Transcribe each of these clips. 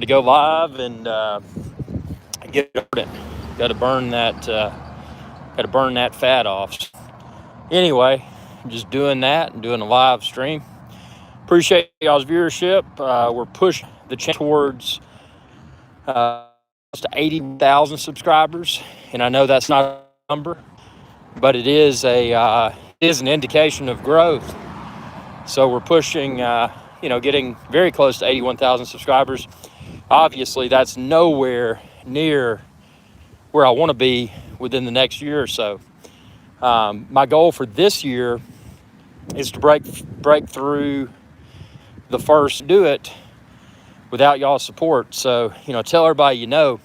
to go live and get it. Got to burn that. Got to burn that fat off. Anyway, just doing that and doing a live stream. Appreciate y'all's viewership. We're pushing the channel towards to 80,000 subscribers, and I know that's not a number, but it is an indication of growth. So we're pushing, getting very close to 81,000 subscribers. Obviously, that's nowhere near where I want to be within the next year or so. My goal for this year is to break through the first, do it without y'all's support. So, tell everybody and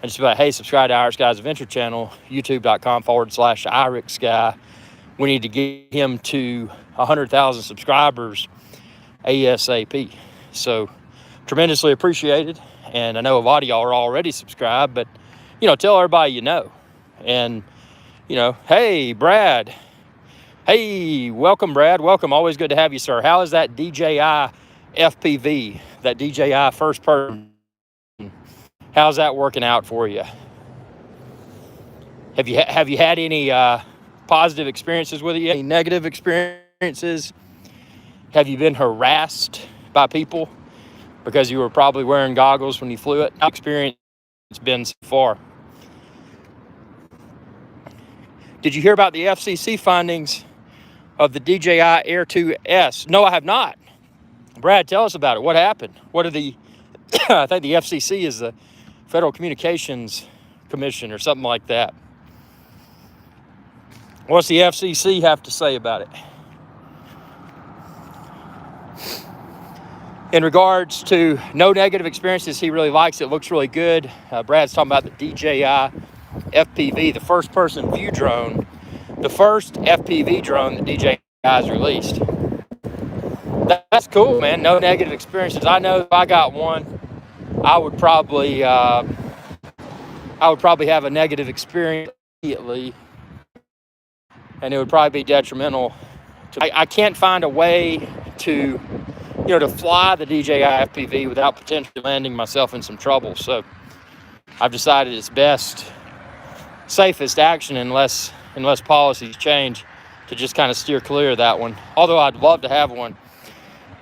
just about, hey, subscribe to Irish Guy's Adventure channel, youtube.com/Irix Guy. We need to get him to 100,000 subscribers ASAP. So, tremendously appreciated. And I know a lot of y'all are already subscribed, but, tell everybody And, hey, Brad. Hey, welcome, Brad. Welcome. Always good to have you, sir. How is that DJI FPV, that DJI first person? How's that working out for you? Have you had any positive experiences with it yet? Any negative experiences? Have you been harassed by people because you were probably wearing goggles when you flew it? How experience it's been so far? Did you hear about the FCC findings of the DJI Air 2S? No, I have not. Brad, tell us about it. What happened? What are the, I think the FCC is the Federal Communications Commission or something like that. What's the FCC have to say about it? In regards to no negative experiences, he really likes it. Looks really good. Brad's talking about the DJI FPV, the first person view drone, the first FPV drone that DJI has released. That's cool, man. No negative experiences. I know if I got one, I would probably have a negative experience immediately, and it would probably be detrimental. I can't find a way to fly the DJI FPV without potentially landing myself in some trouble. So I've decided it's safest action unless policies change, to just kind of steer clear of that one. Although I'd love to have one.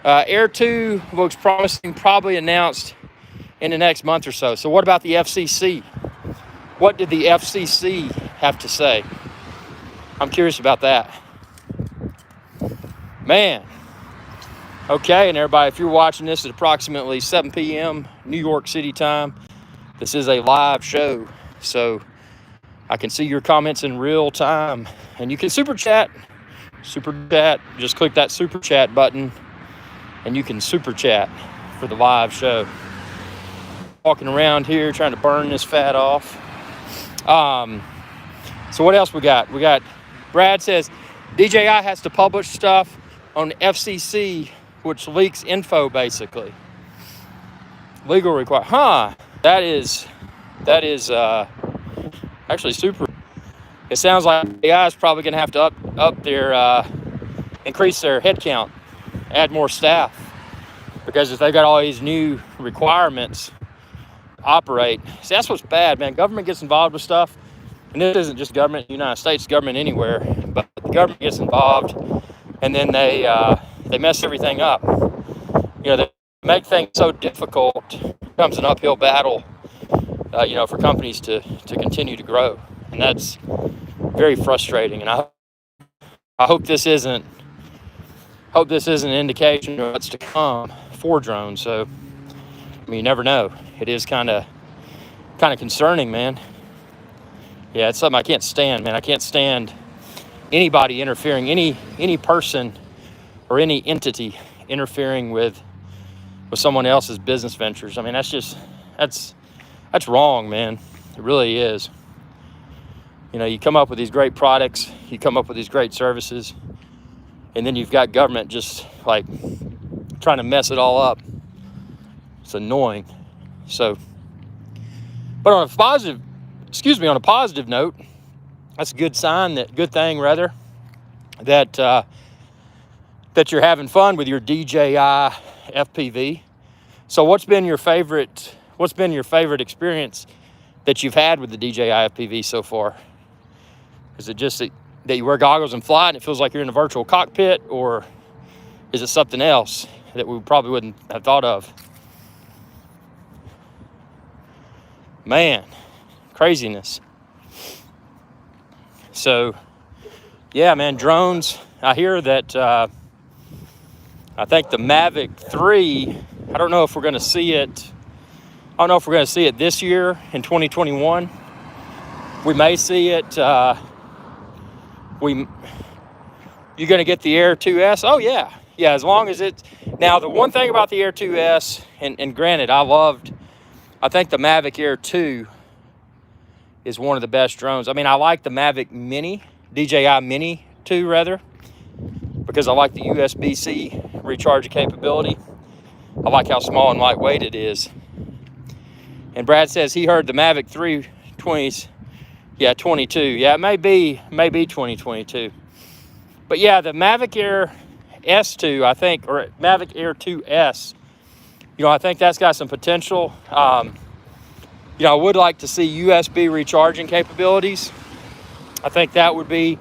Air 2 looks promising, probably announced in the next month or so. So what about the FCC? What did the FCC have to say? I'm curious about that. Man. Okay, and everybody, if you're watching this at approximately 7 p.m. New York City time, this is a live show. So I can see your comments in real time. And you can super chat. Just click that super chat button and you can super chat for the live show. Walking around here trying to burn this fat off. So what else we got? Brad says DJI has to publish stuff on FCC, which leaks info basically. Legal require. That is actually super. It sounds like DJI is probably going to have to up their increase their headcount, add more staff, because if they got all these new requirements operate. See, that's what's bad, man. Government gets involved with stuff, and this isn't just government in the United States, government anywhere, but the government gets involved, and then they mess everything up. They make things so difficult. It becomes an uphill battle, for companies to continue to grow, and that's very frustrating. And I hope this isn't an indication of what's to come for drones. So, you never know. It is kind of concerning, man. Yeah, it's something I can't stand, man. I can't stand anybody interfering, any person or any entity interfering with someone else's business ventures. I mean, that's wrong, man. It really is. You come up with these great products, you come up with these great services, and then you've got government just like trying to mess it all up. It's annoying. So, but on a positive note, that's a good thing that you're having fun with your DJI FPV. So what's been your favorite experience that you've had with the DJI FPV so far? Is it just that you wear goggles and fly and it feels like you're in a virtual cockpit, or is it something else that we probably wouldn't have thought of? Man, craziness. So, yeah, man, drones. I hear that I think the Mavic 3, I don't know if we're going to see it. I don't know if we're going to see it this year in 2021. We may see it. You're going to get the Air 2S? Oh, yeah. Yeah, as long as it's... Now, the one thing about the Air 2S, and granted, I think the Mavic Air 2 is one of the best drones. I mean, I like the Mavic Mini, DJI Mini 2, rather, because I like the USB-C recharge capability. I like how small and lightweight it is. And Brad says he heard the Mavic 3 20s. Yeah, 22. Yeah, it may be 2022. But yeah, the Mavic Air S2, I think, or Mavic Air 2S, I think that's got some potential. I would like to see USB recharging capabilities. I think that would be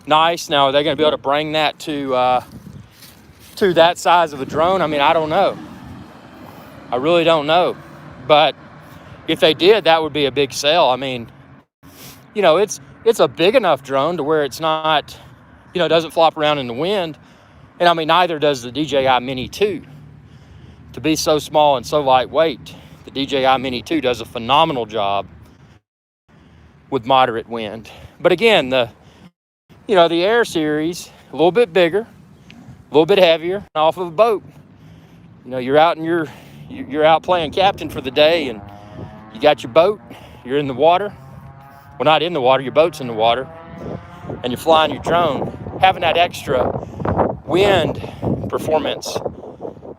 nice. Now, are they going to be able to bring that to that size of a drone? I mean, I don't know. I really don't know. But if they did, that would be a big sell. I mean, it's a big enough drone to where it's not, doesn't flop around in the wind. And I mean, neither does the DJI Mini 2. To be so small and so lightweight, the DJI Mini 2 does a phenomenal job with moderate wind. But again, the Air series, a little bit bigger, a little bit heavier, off of a boat. You're out and you're out playing captain for the day, and you got your boat, you're in the water. Well, not in the water, your boat's in the water, and you're flying your drone. Having that extra wind performance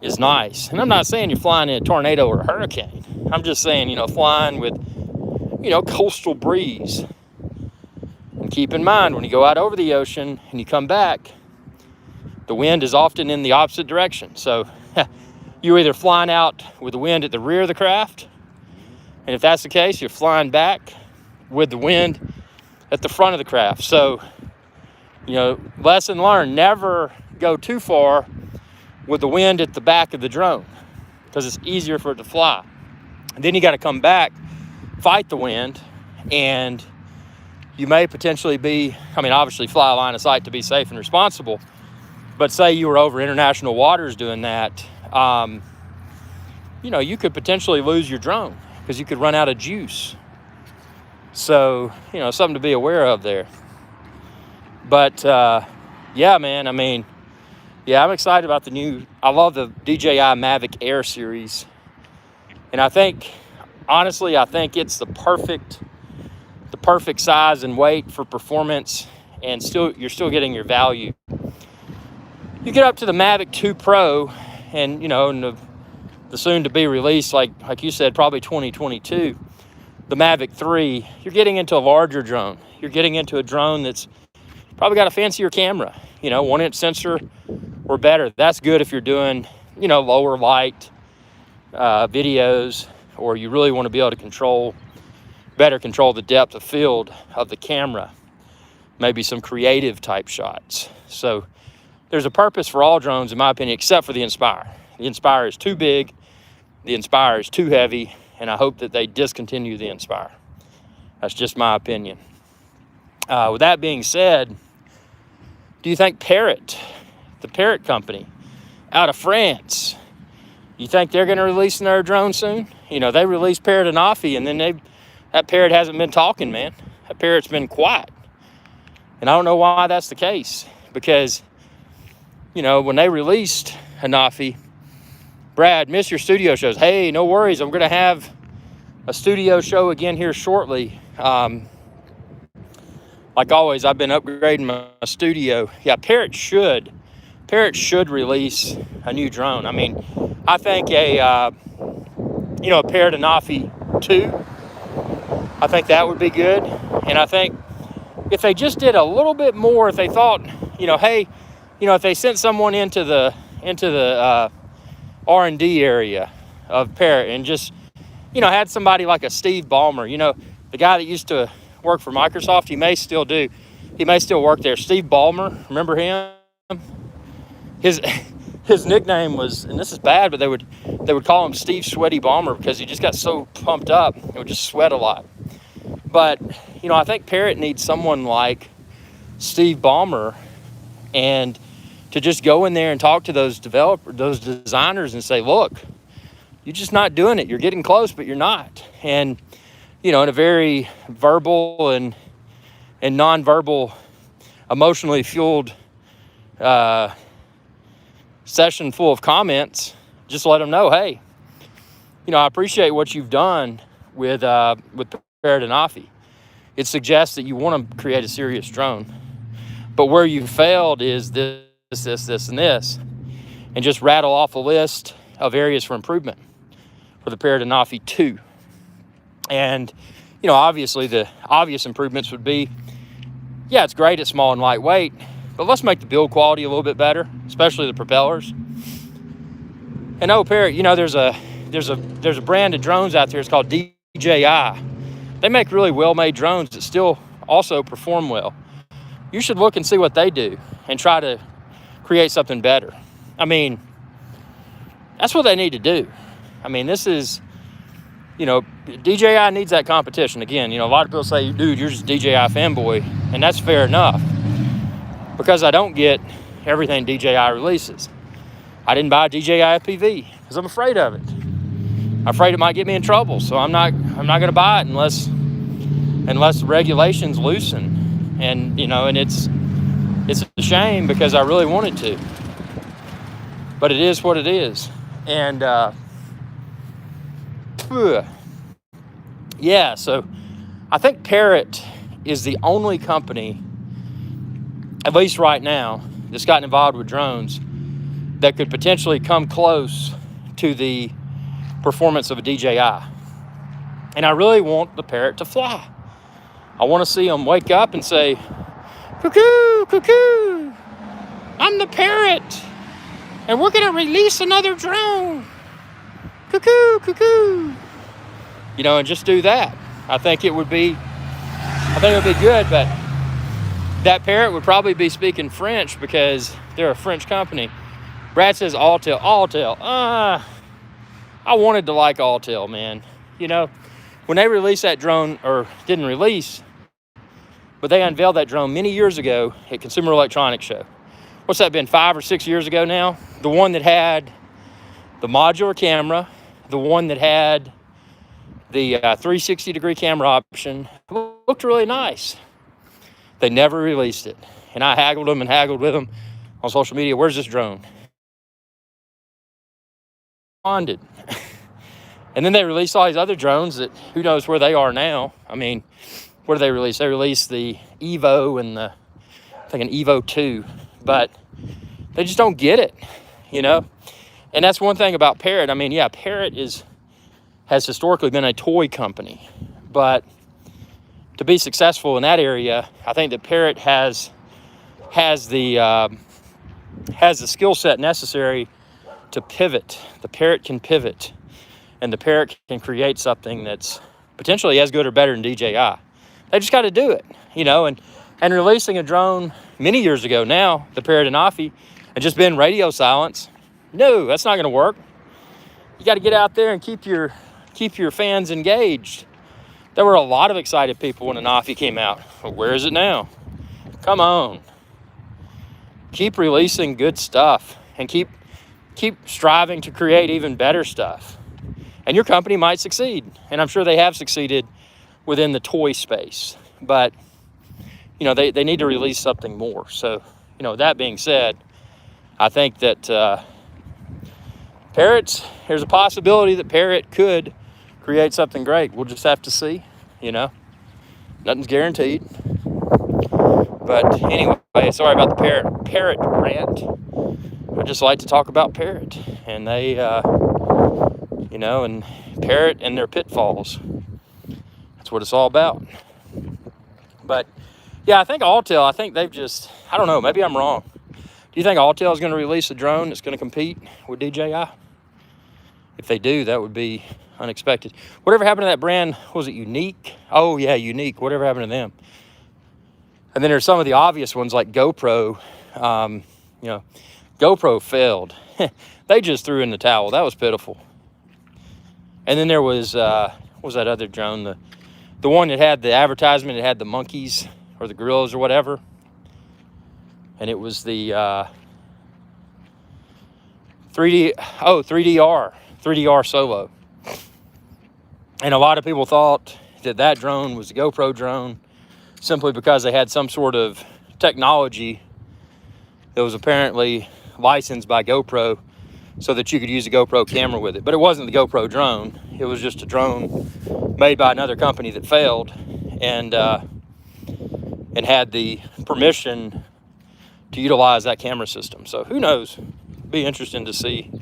is nice. And I'm not saying you're flying in a tornado or a hurricane. I'm just saying, flying with, coastal breeze. And keep in mind, when you go out over the ocean and you come back, the wind is often in the opposite direction. So you're either flying out with the wind at the rear of the craft, and if that's the case, you're flying back with the wind at the front of the craft. So, lesson learned, never go too far with the wind at the back of the drone, because it's easier for it to fly. And then you got to come back, fight the wind, and you may potentially obviously fly a line of sight to be safe and responsible, but say you were over international waters doing that, you could potentially lose your drone because you could run out of juice. So, something to be aware of there. But, yeah, man, I mean, yeah, I'm excited about I love the DJI Mavic Air series. And I think, honestly, it's the perfect size and weight for performance, and you're still getting your value. You get up to the Mavic 2 Pro, and, and the soon to be released, like you said, probably 2022, the Mavic 3, you're getting into a larger drone. You're getting into a drone that's probably got a fancier camera, 1-inch sensor or better. That's good if you're doing, lower light videos, or you really want to be able to better control the depth of field of the camera, maybe some creative type shots. So there's a purpose for all drones, in my opinion, except for the Inspire. The Inspire is too big, the Inspire is too heavy, and I hope that they discontinue the Inspire. That's just my opinion. With that being said, do you think Parrot, the Parrot company out of France, you think they're going to release their drone soon? They released Parrot Anafi, and then that Parrot hasn't been talking, man. That Parrot's been quiet. And I don't know why that's the case, because, when they released Anafi, Brad, miss your studio shows. Hey, no worries. I'm going to have a studio show again here shortly. Like always, I've been upgrading my studio. Yeah, Parrot should release a new drone. I mean, I think a Parrot Anafi 2, I think that would be good. And I think if they just did a little bit more, if they thought, hey, if they sent someone into the R&D area of Parrot and just, had somebody like a Steve Ballmer, the guy that used to work for Microsoft. He may still do. He may still work there. Steve Ballmer, remember him? His nickname was, and this is bad, but they would call him Steve Sweaty Ballmer because he just got so pumped up. He would just sweat a lot. But, I think Parrot needs someone like Steve Ballmer, and to just go in there and talk to those designers and say, look, you're just not doing it. You're getting close, but you're not. And, in a very verbal and nonverbal, emotionally fueled session full of comments, just let them know, hey, I appreciate what you've done with Parrot and Afi. It suggests that you want to create a serious drone. But where you failed is this, and this. And just rattle off a list of areas for improvement for the Parrot and Afi 2. And, obviously the obvious improvements would be, yeah, it's great, it's small and lightweight, but let's make the build quality a little bit better, especially the propellers. And Parrot, there's a brand of drones out there. It's called DJI. They make really well-made drones that still also perform well. You should look and see what they do and try to create something better. I mean, that's what they need to do. I mean, this is, DJI needs that competition. Again, a lot of people say, dude, you're just a DJI fanboy, and that's fair enough, because I don't get everything DJI releases. I didn't buy a DJI FPV because I'm afraid of it. I'm afraid it might get me in trouble, so I'm not going to buy it unless the regulations loosen. And and it's a shame because I really wanted to, but it is what it is. And yeah, so I think Parrot is the only company, at least right now, that's gotten involved with drones that could potentially come close to the performance of a DJI. And I really want the Parrot to fly. I want to see them wake up and say, cuckoo, cuckoo, I'm the Parrot, and we're going to release another drone. Cuckoo, cuckoo. And just do that. I think it would be good, but that Parrot would probably be speaking French because they're a French company. Brad says Autel. I wanted to like Autel, man. When they released that drone, or didn't release, but they unveiled that drone many years ago at Consumer Electronics Show. What's that been, 5 or 6 years ago now? The one that had the modular camera, the one that had the 360-degree camera option, looked really nice. They never released it. And I haggled with them on social media. Where's this drone? And then they released all these other drones that who knows where they are now. I mean, what did they release? They released the Evo and I think an Evo 2, but they just don't get it, And that's one thing about Parrot. I mean, yeah, Parrot has historically been a toy company, but to be successful in that area, I think that Parrot has the skill set necessary to pivot. The Parrot can pivot, and the Parrot can create something that's potentially as good or better than DJI. They just got to do it, and releasing a drone many years ago now, the Parrot and Afi, and just been radio silence. No, that's not going to work. You got to get out there and keep your fans engaged. There were a lot of excited people when an Afi came out. Well, where is it now? Come on. Keep releasing good stuff and keep striving to create even better stuff. And your company might succeed. And I'm sure they have succeeded within the toy space. But, they need to release something more. So, that being said, I think that there's a possibility that Parrot could create something great. We'll just have to see, Nothing's guaranteed. But anyway, sorry about the Parrot rant. I just like to talk about Parrot. And they, and Parrot and their pitfalls. That's what it's all about. But, yeah, I think Autel, I don't know, maybe I'm wrong. Do you think Autel is going to release a drone that's going to compete with DJI? If they do, that would be unexpected. Whatever happened to that brand? Was it Unique? Oh yeah, Unique. Whatever happened to them? And then there's some of the obvious ones like GoPro. GoPro failed. They just threw in the towel. That was pitiful. And then there was what was that other drone? The one that had the advertisement. It had the monkeys or the gorillas or whatever. And it was the 3DR Solo. And a lot of people thought that drone was the GoPro drone simply because they had some sort of technology that was apparently licensed by GoPro so that you could use a GoPro camera with it. But it wasn't the GoPro drone. It was just a drone made by another company that failed and had the permission to utilize that camera system. So who knows? Be interesting to see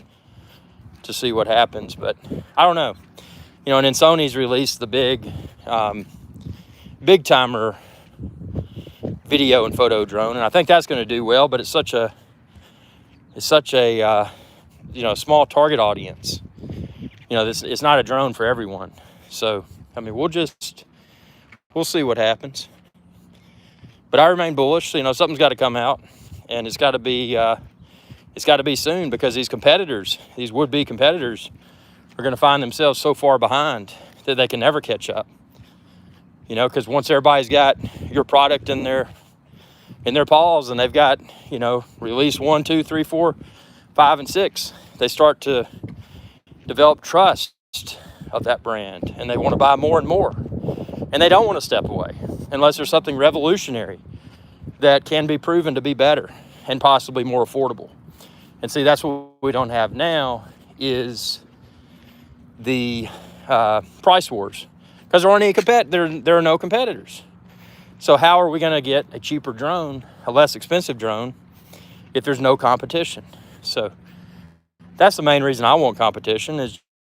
what happens. But I don't know. And then Sony's released the big timer video and photo drone, and I think that's going to do well. But it's such a small target audience. It's not a drone for everyone. So we'll see what happens. But I remain bullish. Something's got to come out, and it's got to be soon, because these would-be competitors, are going to find themselves so far behind that they can never catch up. Because once everybody's got your product in their paws, and they've got release 1, 2, 3, 4, 5, and 6, they start to develop trust of that brand, and they want to buy more and more, and they don't want to step away unless there's something revolutionary that can be proven to be better and possibly more affordable. And see, that's what we don't have now, is the price wars, because there are no competitors. So how are we going to get a cheaper drone, a less expensive drone, if there's no competition? So that's the main reason I want competition, is